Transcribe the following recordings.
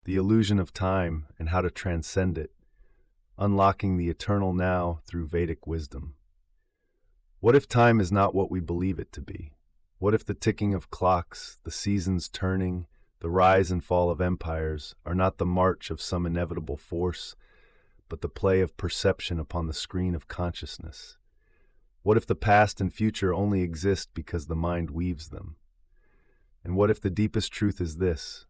the illusion of time and how to transcend it, unlocking the eternal now through Vedic wisdom. What if time is not what we believe it to be? What if the ticking of clocks, the seasons turning, the rise and fall of empires are not the march of some inevitable force, but the play of perception upon the screen of consciousness? What if the past and future only exist because the mind weaves them? And what if the deepest truth is this: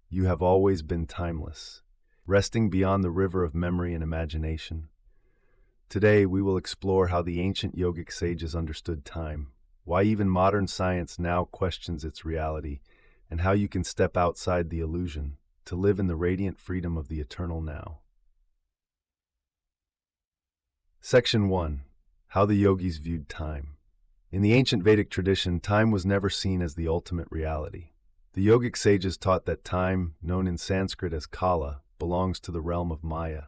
you have always been timeless, resting beyond the river of memory and imagination? Today, we will explore how the ancient yogic sages understood time, why even modern science now questions its reality, and how you can step outside the illusion to live in the radiant freedom of the eternal now. Section 1. How the yogis viewed time. In the ancient Vedic tradition, time was never seen as the ultimate reality. The yogic sages taught that time, known in Sanskrit as kala, belongs to the realm of Maya,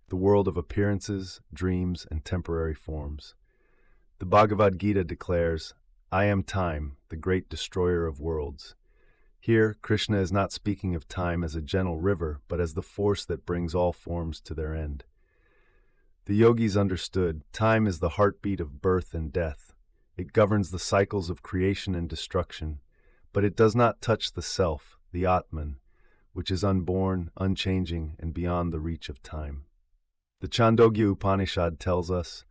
the world of appearances, dreams, and temporary forms. The Bhagavad Gita declares, "I am time, the great destroyer of worlds." Here, Krishna is not speaking of time as a gentle river, but as the force that brings all forms to their end. The yogis understood time is the heartbeat of birth and death. It governs the cycles of creation and destruction, but it does not touch the self, the Atman, which is unborn, unchanging, and beyond the reach of time. The Chandogya Upanishad tells us,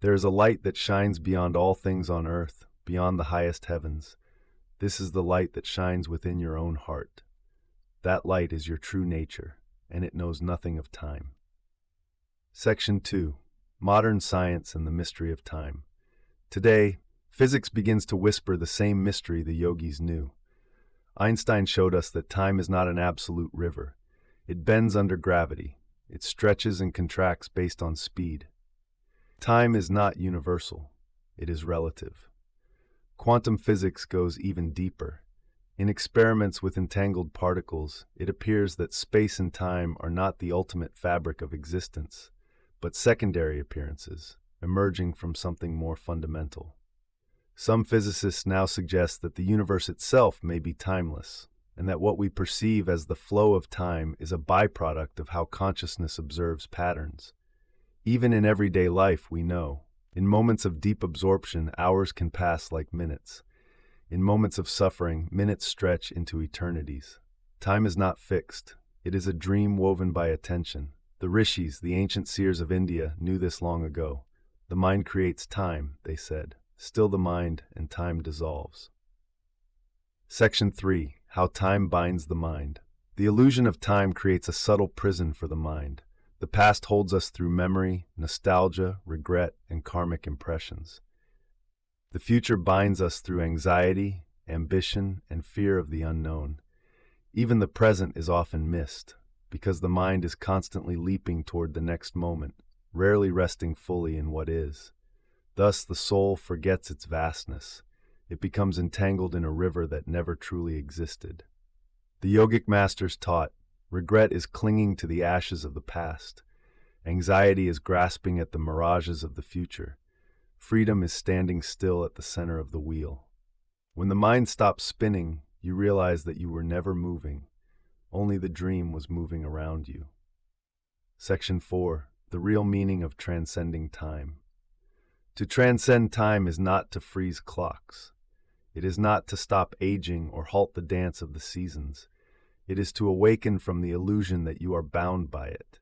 "There is a light that shines beyond all things on earth, beyond the highest heavens. This is the light that shines within your own heart. That light is your true nature, and it knows nothing of time." Section 2. Modern Science and the Mystery of Time. Today, physics begins to whisper the same mystery the yogis knew. Einstein showed us that time is not an absolute river. It bends under gravity. It stretches and contracts based on speed. Time is not universal. It is relative. Quantum physics goes even deeper. In experiments with entangled particles, it appears that space and time are not the ultimate fabric of existence, but secondary appearances, emerging from something more fundamental. Some physicists now suggest that the universe itself may be timeless, and that what we perceive as the flow of time is a byproduct of how consciousness observes patterns. Even in everyday life, we know, in moments of deep absorption, hours can pass like minutes. In moments of suffering, minutes stretch into eternities. Time is not fixed. It is a dream woven by attention. The rishis, the ancient seers of India, knew this long ago. The mind creates time, they said. Still the mind, and time dissolves. Section 3. How time binds the mind. The illusion of time creates a subtle prison for the mind. The past holds us through memory, nostalgia, regret, and karmic impressions. The future binds us through anxiety, ambition, and fear of the unknown. Even the present is often missed, because the mind is constantly leaping toward the next moment, rarely resting fully in what is. Thus, the soul forgets its vastness. It becomes entangled in a river that never truly existed. The yogic masters taught, regret is clinging to the ashes of the past. Anxiety is grasping at the mirages of the future. Freedom is standing still at the center of the wheel. When the mind stops spinning, you realize that you were never moving. Only the dream was moving around you. Section 4. The real meaning of transcending time. To transcend time is not to freeze clocks. It is not to stop aging or halt the dance of the seasons. It is to awaken from the illusion that you are bound by it.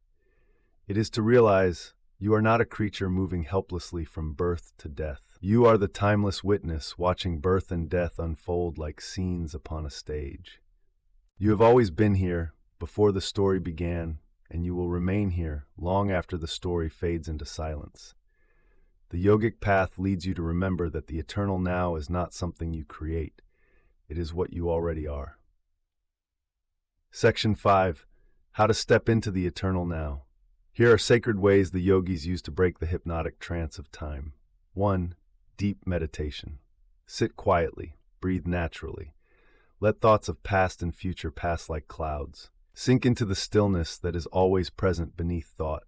It is to realize you are not a creature moving helplessly from birth to death. You are the timeless witness watching birth and death unfold like scenes upon a stage. You have always been here before the story began, and you will remain here long after the story fades into silence. The yogic path leads you to remember that the eternal now is not something you create. It is what you already are. Section 5. How to step into the eternal now. Here are sacred ways the yogis use to break the hypnotic trance of time. 1. Deep meditation. Sit quietly. Breathe naturally. Let thoughts of past and future pass like clouds. Sink into the stillness that is always present beneath thought.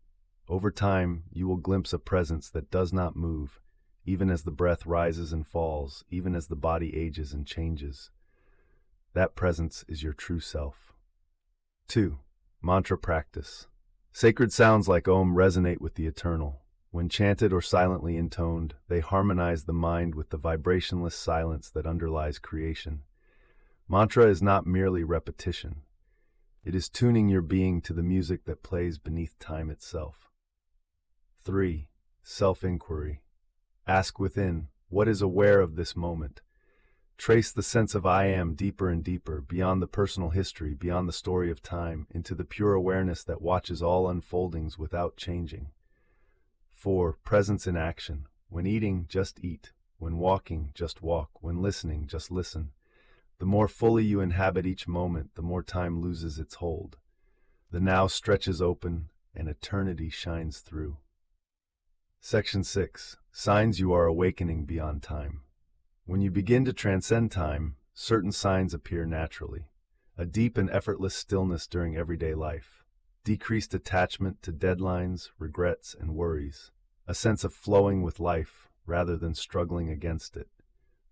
Over time, you will glimpse a presence that does not move, even as the breath rises and falls, even as the body ages and changes. That presence is your true self. 2. Mantra practice. Sacred sounds like Om resonate with the eternal. When chanted or silently intoned, they harmonize the mind with the vibrationless silence that underlies creation. Mantra is not merely repetition. It is tuning your being to the music that plays beneath time itself. 3. Self-inquiry. Ask within, what is aware of this moment? Trace the sense of I am deeper and deeper, beyond the personal history, beyond the story of time, into the pure awareness that watches all unfoldings without changing. 4. Presence in action. When eating, just eat. When walking, just walk. When listening, just listen. The more fully you inhabit each moment, the more time loses its hold. The now stretches open, and eternity shines through. Section 6. Signs you are awakening beyond time. When you begin to transcend time, certain signs appear naturally. A deep and effortless stillness during everyday life. Decreased attachment to deadlines, regrets, and worries. A sense of flowing with life rather than struggling against it.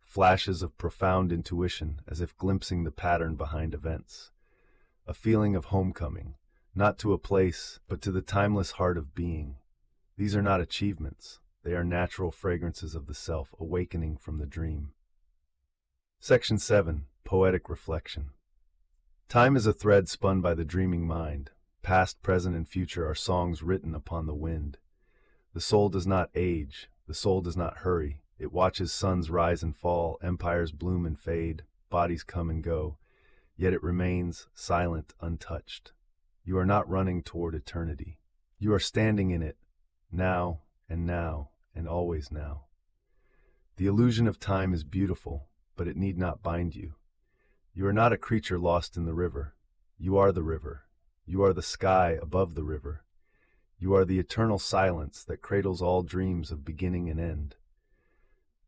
Flashes of profound intuition as if glimpsing the pattern behind events. A feeling of homecoming, not to a place, but to the timeless heart of being. These are not achievements. They are natural fragrances of the self awakening from the dream. Section 7. Poetic reflection. Time is a thread spun by the dreaming mind. Past, present, and future are songs written upon the wind. The soul does not age. The soul does not hurry. It watches suns rise and fall, empires bloom and fade, bodies come and go. Yet it remains silent, untouched. You are not running toward eternity. You are standing in it, now, and always now. The illusion of time is beautiful, but it need not bind you. You are not a creature lost in the river. You are the river. You are the sky above the river. You are the eternal silence that cradles all dreams of beginning and end.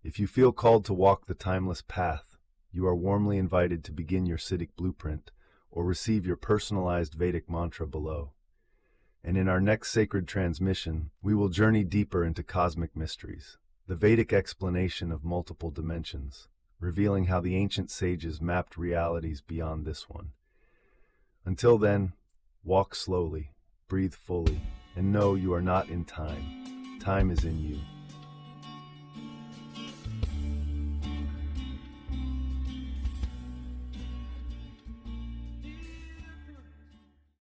If you feel called to walk the timeless path, you are warmly invited to begin your Siddhic Blueprint or receive your personalized Vedic mantra below. And in our next sacred transmission, we will journey deeper into cosmic mysteries, the Vedic explanation of multiple dimensions, revealing how the ancient sages mapped realities beyond this one. Until then, walk slowly, breathe fully, and know you are not in time. Time is in you.